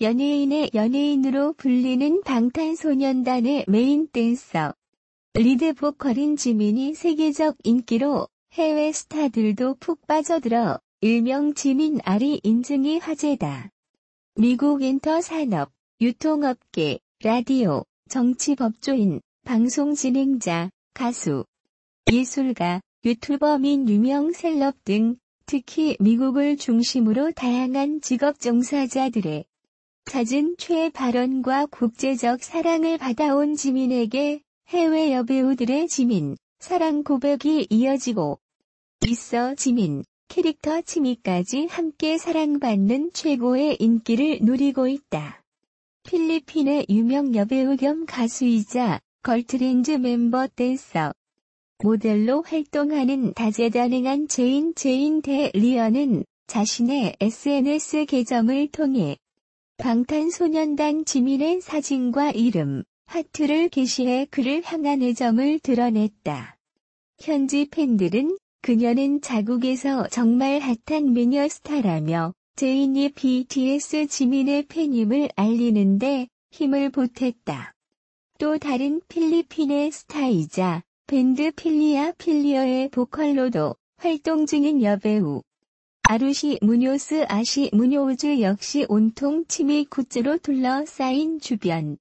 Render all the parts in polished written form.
연예인의 연예인으로 불리는 방탄소년단의 메인 댄서, 리드 보컬인 지민이 세계적 인기로 해외 스타들도 푹 빠져들어 일명 지민 아리 인증이 화제다. 미국 엔터 산업, 유통업계, 라디오, 정치 법조인, 방송 진행자, 가수, 예술가, 유튜버 및 유명 셀럽 등 특히 미국을 중심으로 다양한 직업 종사자들의 잦은 최애 발언과 국제적 사랑을 받아온 지민에게 해외 여배우들의 지민, 사랑 고백이 이어지고 있어 지민, 캐릭터 치미까지 함께 사랑받는 최고의 인기를 누리고 있다. 필리핀의 유명 여배우 겸 가수이자 걸트렌즈 멤버 댄서, 모델로 활동하는 다재다능한 제인 대 리언은 자신의 SNS 계정을 통해 방탄소년단 지민의 사진과 이름, 하트를 게시해 그를 향한 애정을 드러냈다. 현지 팬들은 그녀는 자국에서 정말 핫한 미녀 스타라며 제인이 BTS 지민의 팬임을 알리는데 힘을 보탰다. 또 다른 필리핀의 스타이자 밴드 필리어의 보컬로도 활동 중인 여배우 아루시 무뇨스 아시 무뇨우즈 역시 온통 치미 굿즈로 둘러싸인 주변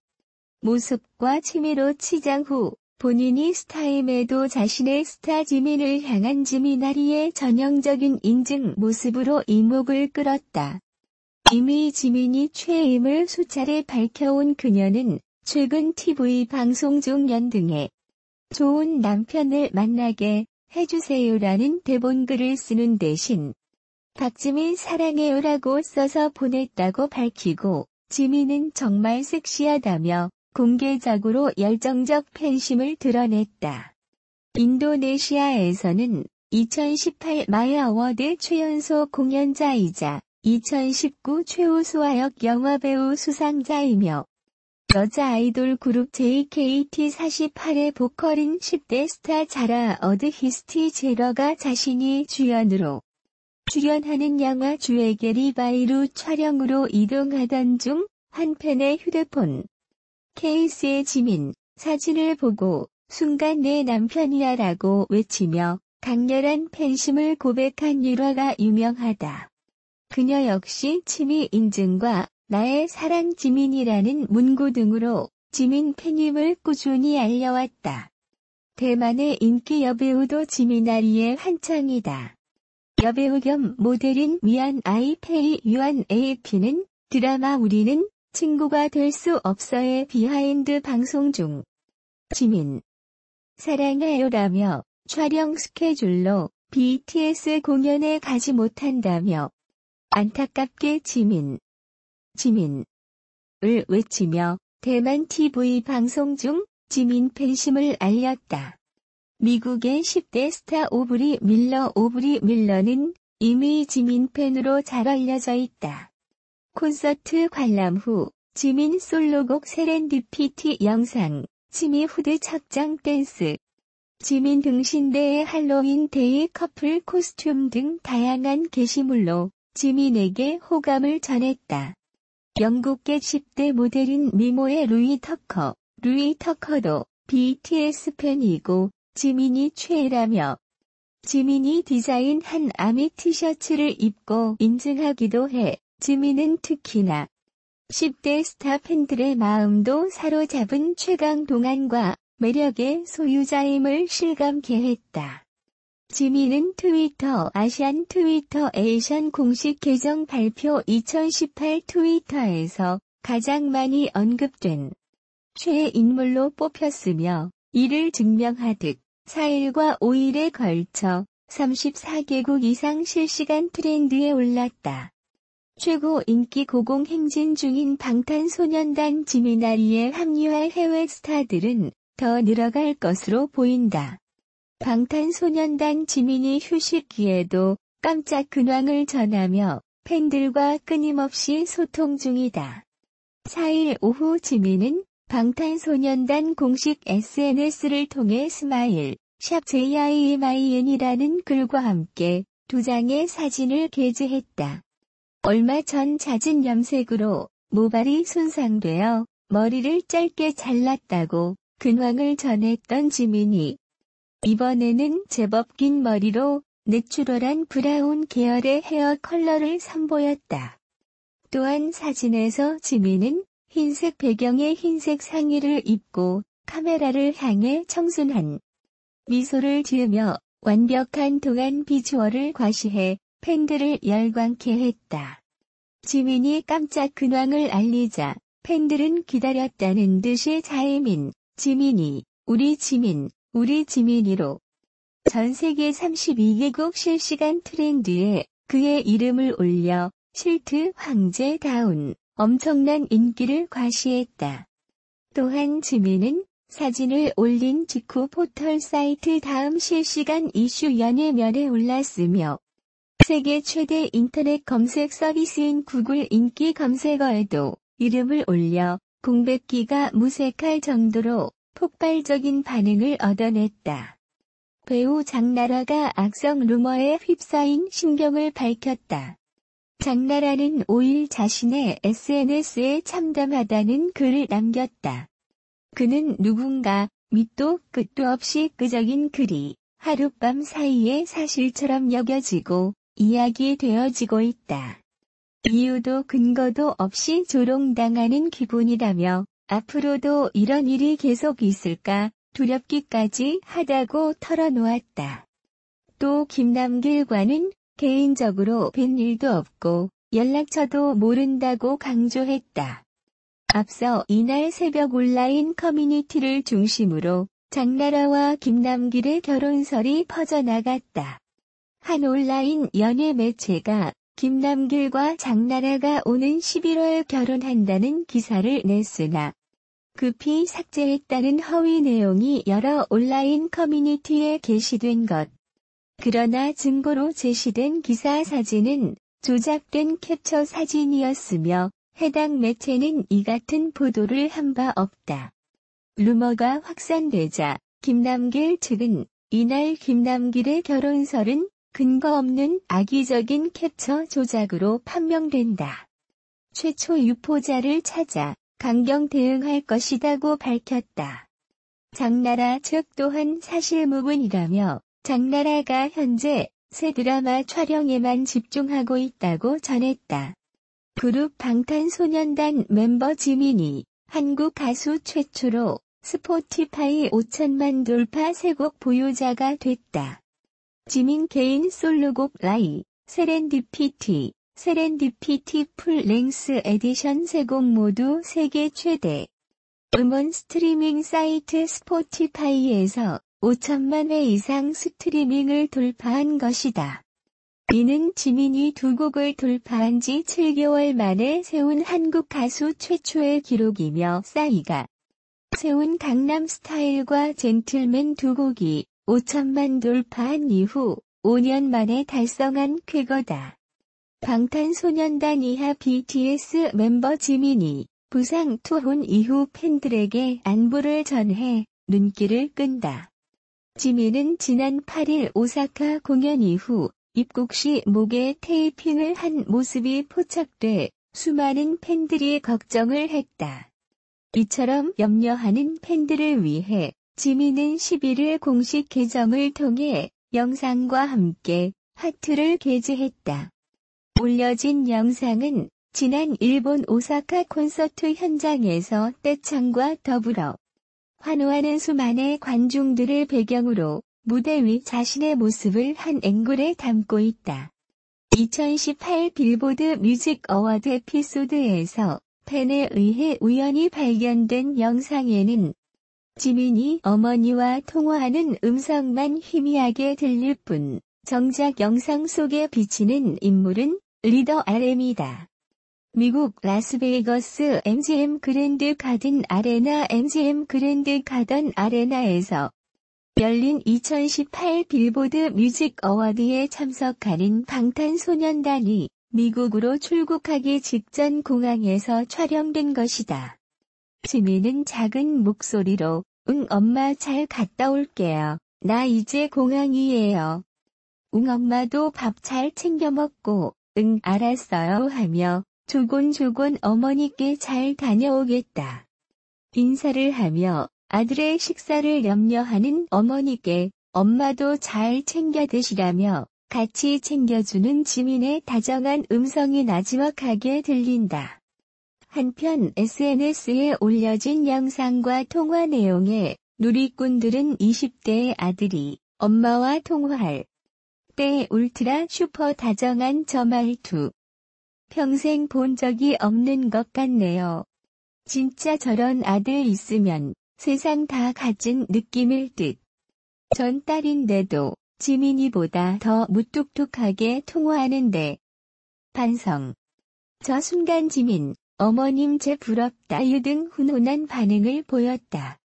모습과 취미로 치장 후 본인이 스타임에도 자신의 스타 지민을 향한 지민아리의 전형적인 인증 모습으로 이목을 끌었다. 이미 지민이 최애임을 수차례 밝혀온 그녀는 최근 TV 방송 중 연등에 좋은 남편을 만나게 해주세요라는 대본글을 쓰는 대신 박지민 사랑해요라고 써서 보냈다고 밝히고 지민은 정말 섹시하다며 공개적으로 열정적 팬심을 드러냈다. 인도네시아에서는 2018 마야 어워드 최연소 공연자이자 2019 최우수화역 영화배우 수상자이며 여자 아이돌 그룹 JKT48의 보컬인 10대 스타 자라 어드히스티 제러가 자신이 주연으로 출연하는 영화 주에게 리바이루 촬영으로 이동하던 중 한 팬의 휴대폰 케이스의 지민 사진을 보고 순간 내 남편이야 라고 외치며 강렬한 팬심을 고백한 일화가 유명하다. 그녀 역시 취미 인증과 나의 사랑 지민이라는 문구 등으로 지민 팬임을 꾸준히 알려왔다. 대만의 인기 여배우도 지민아리의 한창이다. 여배우 겸 모델인 위안 아이페이 유안 AP는 드라마 우리는 친구가 될 수 없어의 비하인드 방송 중 지민 사랑해요라며 촬영 스케줄로 BTS 공연에 가지 못한다며 안타깝게 지민을 외치며 대만 TV 방송 중 지민 팬심을 알렸다. 미국의 10대 스타 오브리 밀러는 이미 지민 팬으로 잘 알려져 있다. 콘서트 관람 후 지민 솔로곡 세렌디피티 영상, 치미 후드 착장 댄스, 지민 등신대의 할로윈 데이 커플 코스튬 등 다양한 게시물로 지민에게 호감을 전했다. 영국계 10대 모델인 미모의 루이 터커도 BTS 팬이고 지민이 최애라며 지민이 디자인한 아미 티셔츠를 입고 인증하기도 해 지민은 특히나 10대 스타 팬들의 마음도 사로잡은 최강 동안과 매력의 소유자임을 실감케 했다. 지민은 아시안 트위터 에이션 공식 계정 발표 2018 트위터에서 가장 많이 언급된 최애 인물로 뽑혔으며 이를 증명하듯 4일과 5일에 걸쳐 34개국 이상 실시간 트렌드에 올랐다. 최고 인기 고공행진 중인 방탄소년단 지민아리에 합류할 해외 스타들은 더 늘어갈 것으로 보인다. 방탄소년단 지민이 휴식기에도 깜짝 근황을 전하며 팬들과 끊임없이 소통 중이다. 4일 오후 지민은 방탄소년단 공식 SNS를 통해 스마일, 샵 JIMIN이라는 글과 함께 2장의 사진을 게재했다. 얼마 전 잦은 염색으로 모발이 손상되어 머리를 짧게 잘랐다고 근황을 전했던 지민이 이번에는 제법 긴 머리로 내추럴한 브라운 계열의 헤어 컬러를 선보였다. 또한 사진에서 지민은 흰색 배경에 흰색 상의를 입고 카메라를 향해 청순한 미소를 지으며 완벽한 동안 비주얼을 과시해 팬들을 열광케 했다. 지민이 깜짝 근황을 알리자 팬들은 기다렸다는 듯이 자이민, 지민이, 우리 지민, 우리 지민이로 전 세계 32개국 실시간 트렌드에 그의 이름을 올려 실트 황제다운 엄청난 인기를 과시했다. 또한 지민은 사진을 올린 직후 포털 사이트 다음 실시간 이슈 연예면에 올랐으며 세계 최대 인터넷 검색 서비스인 구글 인기 검색어에도 이름을 올려 공백기가 무색할 정도로 폭발적인 반응을 얻어냈다. 배우 장나라가 악성 루머에 휩싸인 심경을 밝혔다. 장나라는 5일 자신의 SNS에 참담하다는 글을 남겼다. 그는 누군가 밑도 끝도 없이 끄적인 글이 하룻밤 사이에 사실처럼 여겨지고 이야기되어지고 있다. 이유도 근거도 없이 조롱당하는 기분이라며 앞으로도 이런 일이 계속 있을까 두렵기까지 하다고 털어놓았다. 또 김남길과는 개인적으로 뵌 일도 없고 연락처도 모른다고 강조했다. 앞서 이날 새벽 온라인 커뮤니티를 중심으로 장나라와 김남길의 결혼설이 퍼져나갔다. 한 온라인 연예 매체가 김남길과 장나라가 오는 11월 결혼한다는 기사를 냈으나 급히 삭제했다는 허위 내용이 여러 온라인 커뮤니티에 게시된 것. 그러나 증거로 제시된 기사 사진은 조작된 캡처 사진이었으며 해당 매체는 이 같은 보도를 한 바 없다. 루머가 확산되자 김남길 측은 이날 김남길의 결혼설은 근거 없는 악의적인 캡처 조작으로 판명된다. 최초 유포자를 찾아 강경 대응할 것이라고 밝혔다. 장나라 측 또한 사실무근이라며 장나라가 현재 새 드라마 촬영에만 집중하고 있다고 전했다. 그룹 방탄소년단 멤버 지민이 한국 가수 최초로 스포티파이 5천만 돌파 새 곡 보유자가 됐다. 지민 개인 솔로곡 라이, 세렌디피티, 세렌디피티 풀랭스 에디션 세 곡 모두 세계 최대 음원 스트리밍 사이트 스포티파이에서 5천만 회 이상 스트리밍을 돌파한 것이다. 이는 지민이 두 곡을 돌파한 지 7개월 만에 세운 한국 가수 최초의 기록이며 싸이가 세운 강남스타일과 젠틀맨 두 곡이 5천만 돌파한 이후 5년 만에 달성한 쾌거다. 방탄소년단 이하 BTS 멤버 지민이 부상 투혼 이후 팬들에게 안부를 전해 눈길을 끈다. 지민은 지난 8일 오사카 공연 이후 입국 시 목에 테이핑을 한 모습이 포착돼 수많은 팬들이 걱정을 했다. 이처럼 염려하는 팬들을 위해 지민은 11일 공식 계정을 통해 영상과 함께 하트를 게재했다. 올려진 영상은 지난 일본 오사카 콘서트 현장에서 떼창과 더불어 환호하는 수많은 관중들을 배경으로 무대 위 자신의 모습을 한 앵글에 담고 있다. 2018 빌보드 뮤직 어워드 에피소드에서 팬에 의해 우연히 발견된 영상에는 지민이 어머니와 통화하는 음성만 희미하게 들릴 뿐 정작 영상 속에 비치는 인물은 리더 RM이다. 미국 라스베이거스 MGM 그랜드 가든 아레나 MGM 그랜드 가든 아레나에서 열린 2018 빌보드 뮤직 어워드에 참석하는 방탄소년단이 미국으로 출국하기 직전 공항에서 촬영된 것이다. 지민은 작은 목소리로 응 엄마 잘 갔다 올게요. 나 이제 공항이에요. 응 엄마도 밥 잘 챙겨 먹고 응 알았어요 하며 조곤조곤 어머니께 잘 다녀오겠다. 인사를 하며 아들의 식사를 염려하는 어머니께 엄마도 잘 챙겨 드시라며 같이 챙겨주는 지민의 다정한 음성이 나지막하게 들린다. 한편 SNS에 올려진 영상과 통화 내용에 누리꾼들은 20대의 아들이 엄마와 통화할 때 울트라 슈퍼 다정한 저 말투. 평생 본 적이 없는 것 같네요. 진짜 저런 아들 있으면 세상 다 가진 느낌일 듯. 전 딸인데도 지민이보다 더 무뚝뚝하게 통화하는데. 반성. 저 순간 지민, 어머님 제 부럽다 유 등 훈훈한 반응을 보였다.